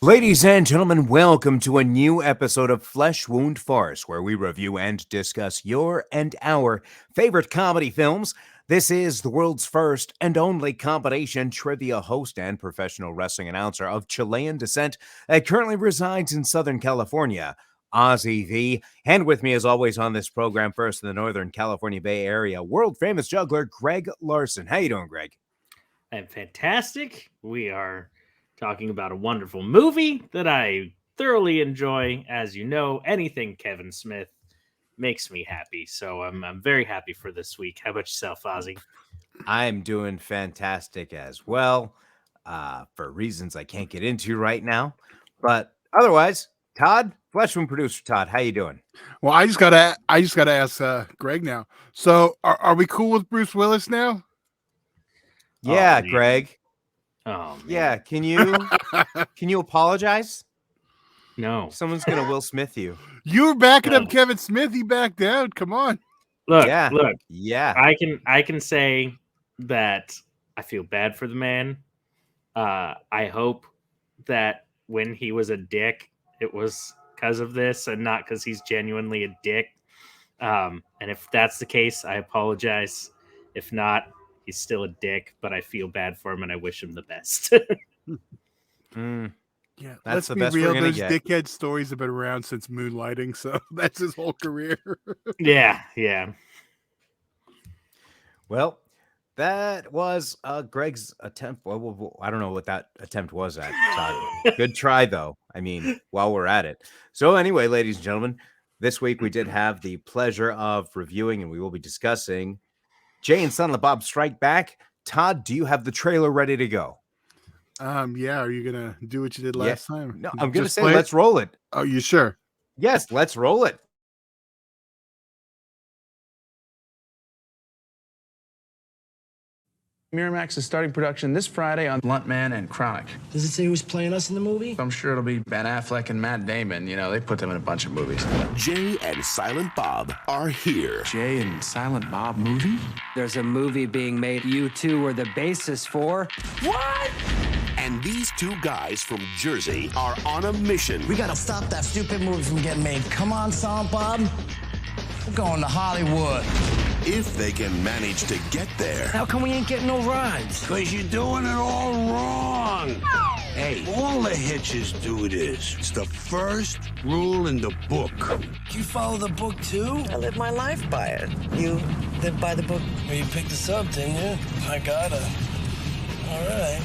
Ladies and gentlemen, welcome to a new episode of Flesh Wound Farce, where we review and discuss your and our favorite comedy films. This is the world's first and only combination trivia host and professional wrestling announcer of Chilean descent that currently resides in Southern California, Ozzy V. And with me, as always, on this program, first in the Northern California Bay Area, world-famous juggler Greg Larson. How you doing, Greg? I'm fantastic. We are talking about a wonderful movie that I thoroughly enjoy. As you know, anything Kevin Smith makes me happy. So I'm very happy for this week. How about yourself, Ozzy? I'm doing fantastic as well, for reasons I can't get into right now. But otherwise, Todd, Flesh Wound producer Todd, how you doing? Well, I just gotta ask Greg now. So, are we cool with Bruce Willis now? Yeah, man. Greg. Oh, man. Yeah, can you apologize? No. Someone's gonna Will Smith you. You were backing No. up Kevin Smith. He backed down. Come on. Look, Yeah. I can say that I feel bad for the man. I hope that when he was a dick, it was because of this and not because he's genuinely a dick. And if that's the case, I apologize. If not, he's still a dick, but I feel bad for him and I wish him the best. Yeah, That's let's the be best we're real. gonna Those get. dickhead stories have been around since Moonlighting, so that's his whole career. Yeah. Well, that was Greg's attempt. Well, I don't know what that attempt was at, Todd. Good try, though. I mean, while we're at it. So anyway, ladies and gentlemen, this week we did have the pleasure of reviewing, and we will be discussing Jay and Silent Bob Strike Back. Todd, do you have the trailer ready to go? Yeah. Are you gonna do what you did last time? No, I'm gonna Just say play it? let's roll it. Oh, you sure? Yes, let's roll it. Miramax is starting production this Friday on Blunt Man and Chronic. Does it say who's playing us in the movie? I'm sure it'll be Ben Affleck and Matt Damon. You know, they put them in a bunch of movies. Jay and Silent Bob are here. Jay and Silent Bob movie? There's a movie being made you two were the basis for. What? And these two guys from Jersey are on a mission. We gotta stop that stupid movie from getting made. Come on, Silent Bob. We're going to Hollywood. If they can manage to get there. How come we ain't getting no rides? Because you're doing it all wrong. Hey, all the hitches do this. It's the first rule in the book. You follow the book too? I live my life by it. You live by the book? Well, you picked this up, didn't you? I gotta. All right.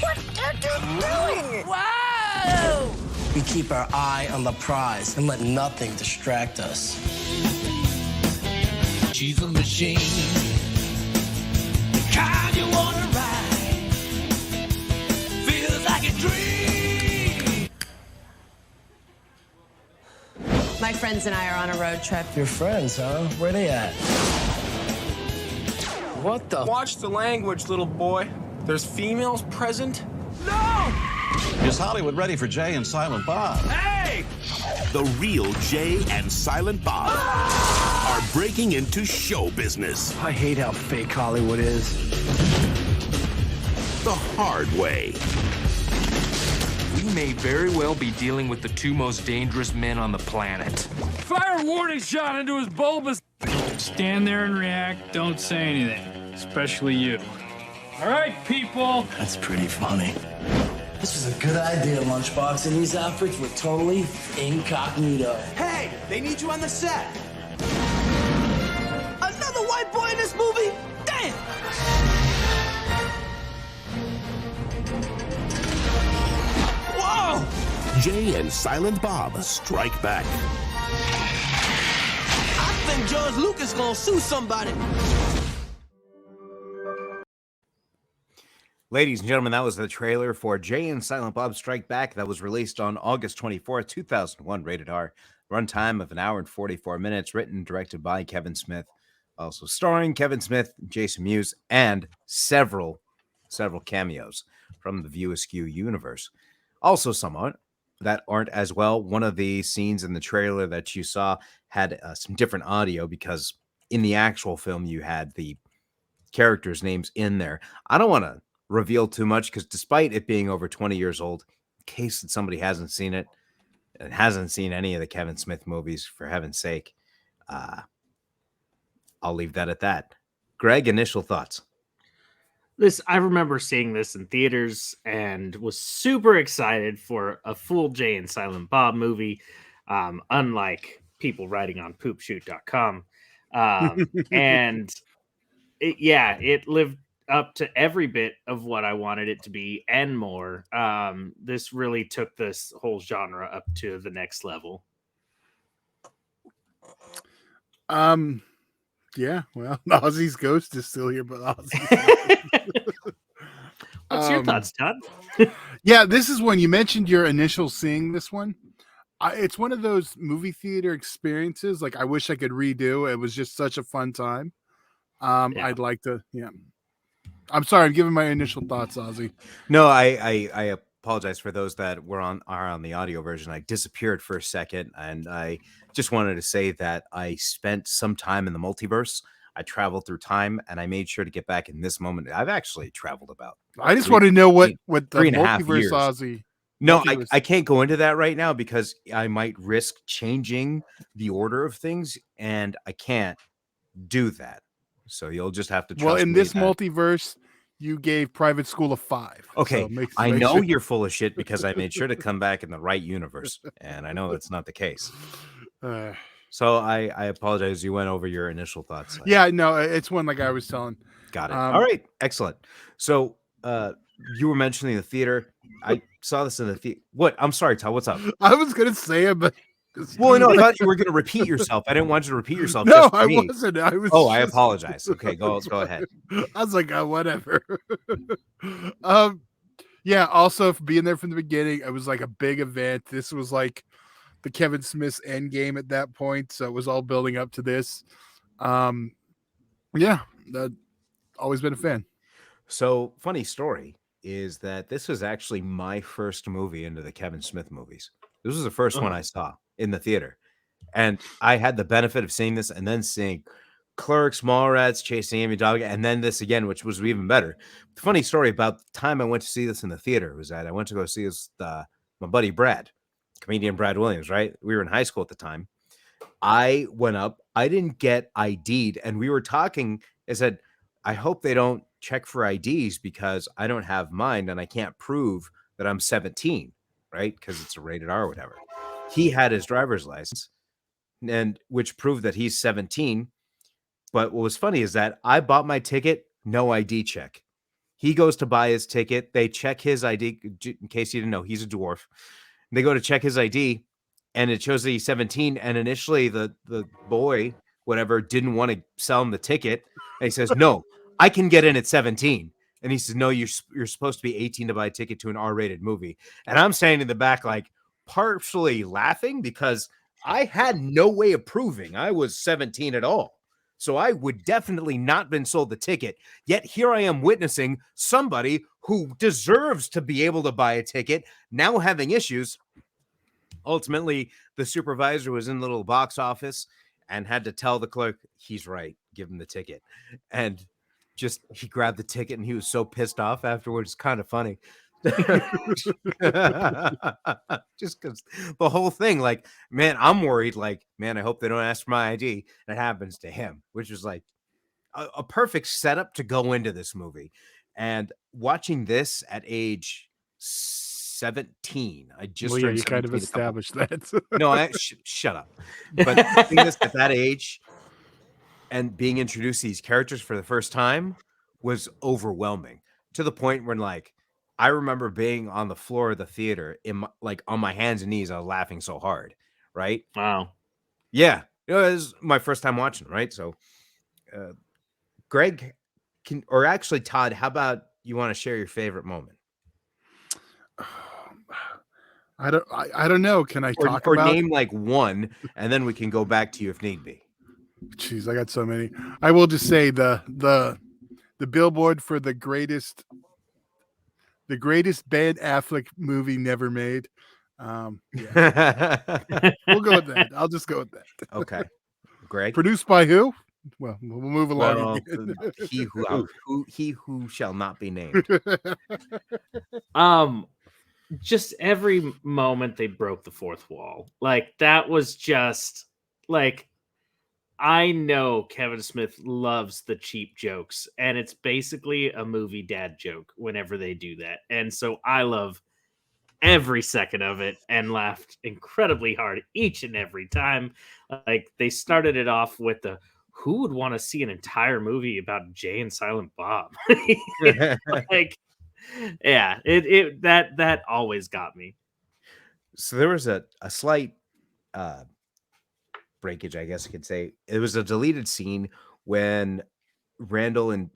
What are you doing? Whoa! We keep our eye on the prize and let nothing distract us. She's a machine. The kind you wanna ride. Feels like a dream. My friends and I are on a road trip. Your friends, huh? Where they at? What the? Watch the language, little boy. There's females present? No! Is Hollywood ready for Jay and Silent Bob? Hey! The real Jay and Silent Bob are breaking into show business I hate how fake Hollywood is. the hard way. We may very well be dealing with the two most dangerous men on the planet. Fire a warning shot into his bulbous. Stand there and react. Don't say anything, especially you. All right, people. That's pretty funny. This was a good idea, Lunchbox, and these outfits were totally incognito. Hey, they need you on the set. Another white boy in this movie? Damn! Whoa! Jay and Silent Bob Strike Back. I think George Lucas gonna sue somebody. Ladies and gentlemen, that was the trailer for Jay and Silent Bob Strike Back that was released on August 24th, 2001, rated R. Runtime of 1 hour and 44 minutes, written and directed by Kevin Smith. Also starring Kevin Smith, Jason Mewes, and several cameos from the View Askew universe. Also somewhat that aren't as well. One of the scenes in the trailer that you saw had some different audio because in the actual film you had the characters' names in there. I don't want to reveal too much because despite it being over 20 years old, case that somebody hasn't seen it and hasn't seen any of the Kevin Smith movies, for heaven's sake, I'll leave that at that. Greg, initial thoughts? I remember seeing this in theaters and was super excited for a full Jay and Silent Bob movie, unlike people writing on poopshoot.com. And it lived up to every bit of what I wanted it to be and more. This really took this whole genre up to the next level. Yeah, well, Ozzy's ghost is still here, but Ozzy. What's your thoughts, Todd? Yeah, this is when you mentioned your initial seeing this one. It's one of those movie theater experiences. Like, I wish I could redo. It was just such a fun time. I'd like to. Yeah. I'm sorry. I'm giving my initial thoughts, Ozzy. No, I apologize for those that are on the audio version. I disappeared for a second, and I just wanted to say that I spent some time in the multiverse. I traveled through time, and I made sure to get back in this moment. I've actually traveled about. I just want to know what the 3.5 multiverse years. Ozzy. No, I can't go into that right now because I might risk changing the order of things, and I can't do that. So you'll just have to trust me. Well, in this multiverse, you gave Private School a 5. Okay, so I know you're full of shit because I made sure to come back in the right universe, and I know that's not the case. So I apologize. You went over your initial thoughts. Yeah, no, it's one like I was telling. Got it. All right, excellent. So you were mentioning the theater. I saw this in the theater. What? I'm sorry, Todd. What's up? I was gonna say it, but well, no, I thought you were going to repeat yourself. I didn't want you to repeat yourself. No, I wasn't. I was. Oh, I apologize. Okay, go ahead. I was like, whatever. Yeah. Also, for being there from the beginning, it was like a big event. This was like the Kevin Smith's end game at that point, so it was all building up to this. Yeah, always been a fan. So, funny story is that this was actually my first movie into the Kevin Smith movies. This was the first one I saw in the theater. And I had the benefit of seeing this and then seeing Clerks, Mallrats, Chasing Amy Dog, and then this again, which was even better. The funny story about the time I went to see this in the theater was that I went to go see this my buddy Brad, comedian Brad Williams, right? We were in high school at the time. I went up, I didn't get ID'd, and we were talking. I said, I hope they don't check for IDs because I don't have mine and I can't prove that I'm 17, right? Because it's a rated R or whatever. He had his driver's license, and which proved that he's 17. But what was funny is that I bought my ticket, no ID check. He goes to buy his ticket. They check his ID. In case you didn't know, he's a dwarf. They go to check his ID, and it shows that he's 17. And initially, the boy, whatever, didn't want to sell him the ticket. And he says, no, I can get in at 17. And he says, no, you're supposed to be 18 to buy a ticket to an R-rated movie. And I'm standing in the back, like, partially laughing because I had no way of proving I was 17 at all. So I would definitely not been sold the ticket. Yet here I am witnessing somebody who deserves to be able to buy a ticket now having issues. Ultimately, the supervisor was in the little box office and had to tell the clerk, he's right, give him the ticket. And just he grabbed the ticket and he was so pissed off afterwards. It's kind of funny. Just because the whole thing, like, man, I'm worried, like, man, I hope they don't ask for my ID. That happens to him, which was like a perfect setup to go into this movie. And watching this at age 17, I just you kind of established that. No, shut up. But seeing this at that age and being introduced to these characters for the first time was overwhelming, to the point where, like, I remember being on the floor of the theater like on my hands and knees. I was laughing so hard. Right. Wow. Yeah. It was my first time watching. Right. So, Greg or actually Todd, how about you want to share your favorite moment? I don't know. Can I talk or about name like one and then we can go back to you if need be. Jeez, I got so many. I will just say the billboard for the greatest Ben Affleck movie never made. Yeah. We'll go with that. I'll just go with that. Okay. Greg? Produced by who? Well, we'll move along. Well, he who shall not be named. just every moment they broke the fourth wall. Like that was just like I know Kevin Smith loves the cheap jokes, and it's basically a movie dad joke whenever they do that. And so I love every second of it and laughed incredibly hard each and every time. Like they started it off with the who would want to see an entire movie about Jay and Silent Bob? Like, yeah, it that always got me. So there was a slight breakage, I guess I could say. It was a deleted scene when Randall and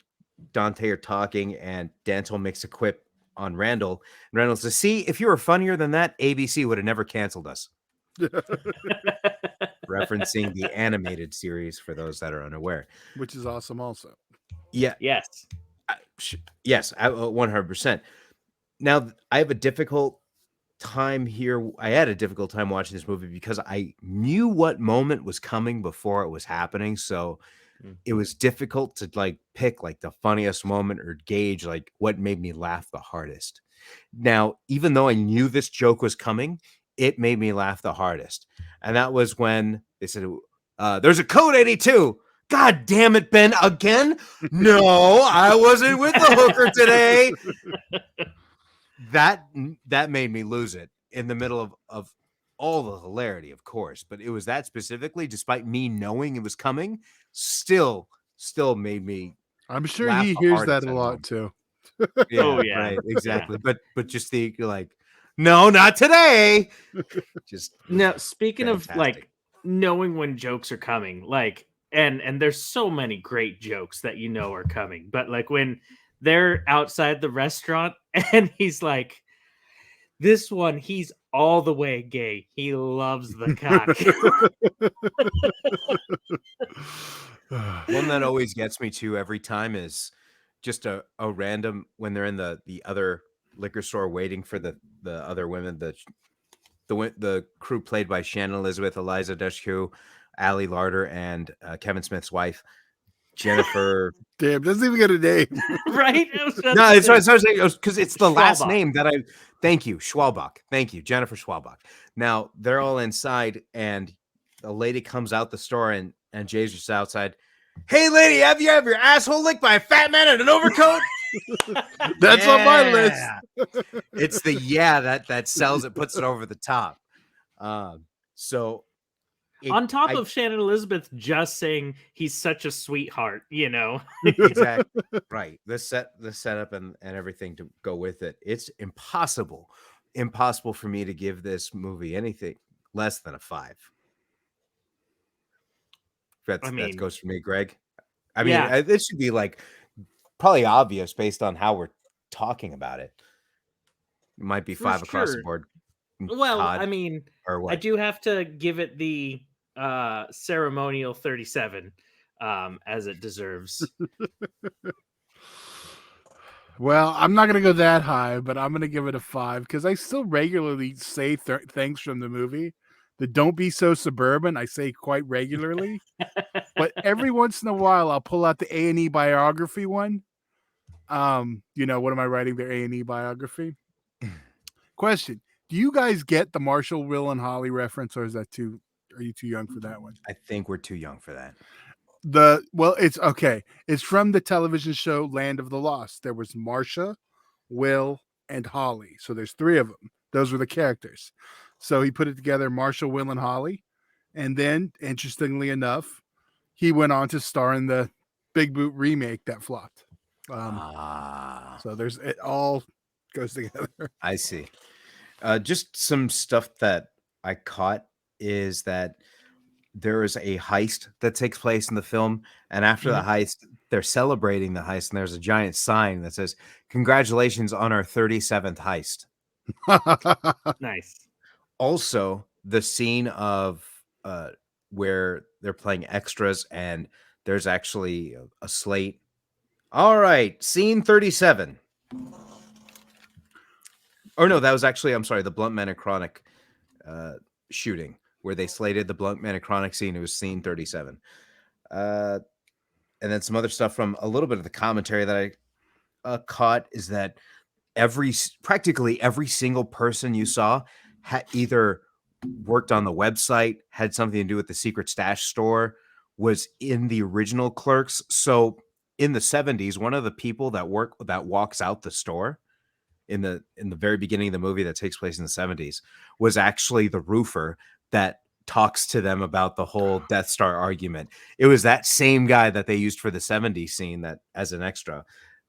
Dante are talking, and Dantel makes a quip on Randall. And Randall says, "See, if you were funnier than that, ABC would have never canceled us." Referencing the animated series for those that are unaware, which is awesome, also. Yeah. Yes. Yes. 100%. Now, I have a difficult time here. I had a difficult time watching this movie because I knew what moment was coming before it was happening. So it was difficult to like pick like the funniest moment or gauge like what made me laugh the hardest. Now, even though I knew this joke was coming, it made me laugh the hardest. And that was when they said, there's a code 82. God damn it, Ben, again? No, I wasn't with the hooker today. That made me lose it in the middle of all the hilarity, of course. But it was that specifically, despite me knowing it was coming, still made me. I'm sure he hears that a lot too. Yeah, oh yeah, right, exactly. Yeah. But just the like, no, not today. Just now speaking fantastic. Of like knowing when jokes are coming, like and there's so many great jokes that you know are coming, but like when they're outside the restaurant and he's like, this one, he's all the way gay. He loves the cock. One that always gets me too every time is just a random when they're in the other liquor store waiting for the other women, the crew played by Shannon Elizabeth, Eliza Dushku, Ali Larder, and Kevin Smith's wife, Jennifer. Damn, doesn't even get a name. Right? No, it's because it's the Schwalbach. Last name that I. Thank you, Schwalbach. Thank you, Jennifer Schwalbach. Now they're all inside, and a lady comes out the store, and Jay's just outside. Hey, lady, have you your asshole licked by a fat man in an overcoat? That's on my list. It's the that sells it, puts it over the top. So. On top of Shannon Elizabeth just saying he's such a sweetheart, you know. Exactly. Right. The setup and everything to go with it. It's impossible for me to give this movie anything less than a 5. That goes for me, Greg. I mean, this should be like probably obvious based on how we're talking about it. It might be 5 across the board. Well, Todd, I mean, or what? I do have to give it the ceremonial 37 as it deserves. Well, I'm not going to go that high, but I'm going to give it a 5 because I still regularly say things from the movie. The "Don't Be So Suburban" I say quite regularly, but every once in a while I'll pull out the A&E biography one. You know, what am I writing? Their A&E biography. Question: do you guys get the Marshall, Will, and Holly reference, or is that too? Are you too young for that one? I think we're too young for that. It's okay. It's from the television show Land of the Lost. There was Marcia, Will, and Holly. So there's 3 of them. Those were the characters. So he put it together, Marcia, Will, and Holly. And then, interestingly enough, he went on to star in the Big Boot remake that flopped. So it all goes together. I see. Just some stuff that I caught is that there is a heist that takes place in the film, and after the heist, they're celebrating the heist, and there's a giant sign that says, "Congratulations on our 37th heist." Nice. Also, the scene of where they're playing extras, and there's actually a slate. All right, scene 37. Or no, that was actually, I'm sorry, the Blunt Man and Chronic shooting where they slated the Blunt Man and Chronic scene. It was scene 37. And then some other stuff from a little bit of the commentary that I caught is that practically every single person you saw had either worked on the website, had something to do with the secret stash store, was in the original Clerks. So in the 70s, one of the people that walks out the store in the very beginning of the movie that takes place in the 70s was actually the roofer that talks to them about the whole Death Star argument. It was that same guy that they used for the 70s scene that as an extra.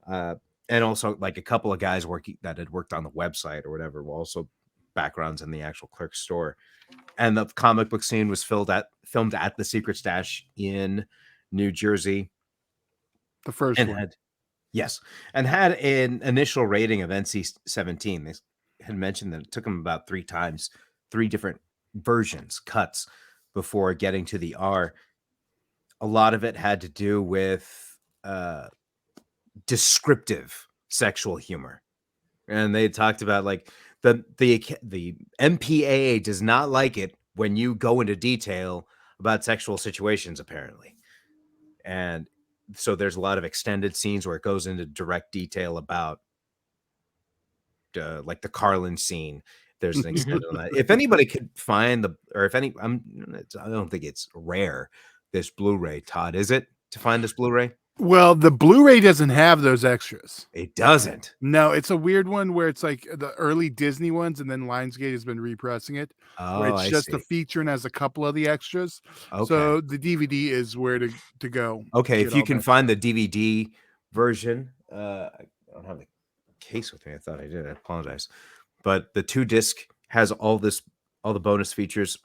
And also like a couple of guys that had worked on the website or whatever were also backgrounds in the actual Clerks store. And the comic book scene was filmed at the secret stash in New Jersey. The first one. And had an initial rating of NC-17. They had mentioned that it took them about 3 different versions, cuts, before getting to the R. A lot of it had to do with descriptive sexual humor. And they talked about like the MPAA does not like it when you go into detail about sexual situations, apparently. And so there's a lot of extended scenes where it goes into direct detail about like the Carlin scene. There's an extended on that. If anybody could find I don't think it's rare, this Blu-ray, Todd, is it, to find this Blu-ray? Well, the Blu-ray doesn't have those extras. It doesn't. No, it's a weird one where it's like the early Disney ones, and then Lionsgate has been repressing it. Oh, where it's I just see. a feature and has a couple of the extras. Okay. So the DVD is where to go. Okay, if you can that. find the DVD version, I don't have the case with me. I thought I did. I apologize. But the 2-disc has all the bonus features.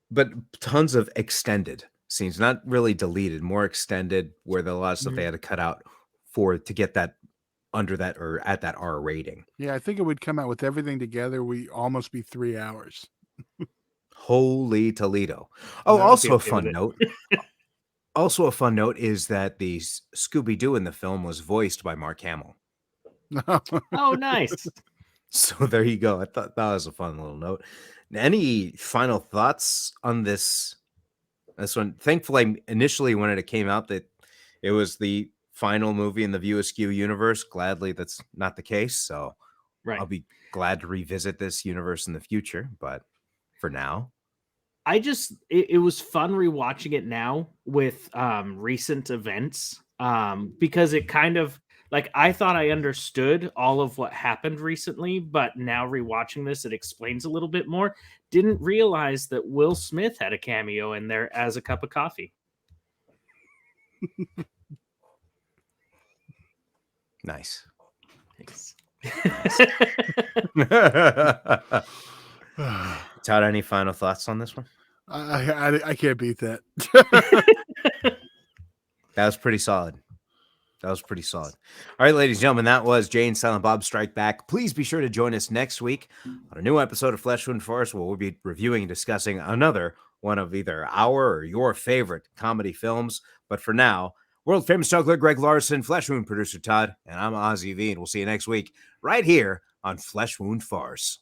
But tons of extended scenes, not really deleted, more extended, where a lot of stuff they had to cut out to get that under that or at that R rating. Yeah, I think it would come out with everything together. We almost be 3 hours. Holy Toledo. Oh, also a fun note. Also a fun note is that the Scooby-Doo in the film was voiced by Mark Hamill. Oh, nice. So there you go. I thought that was a fun little note. Any final thoughts on this one? Thankfully, initially when it came out, that it was the final movie in the View Askew universe. Gladly, that's not the case. So I'll be glad to revisit this universe in the future. But for now, it was fun rewatching it now with recent events because it kind of like I thought I understood all of what happened recently, but now rewatching this, it explains a little bit more. Didn't realize that Will Smith had a cameo in there as a cup of coffee. Nice. Thanks. Todd, any final thoughts on this one? I can't beat that. That was pretty solid. All right, ladies and gentlemen, that was Jay and Silent Bob Strike Back. Please be sure to join us next week on a new episode of Flesh Wound Farce, where we'll be reviewing and discussing another one of either our or your favorite comedy films. But for now, world famous juggler Greg Larson, Flesh Wound producer Todd, and I'm Ozzy V, and we'll see you next week right here on Flesh Wound Farce.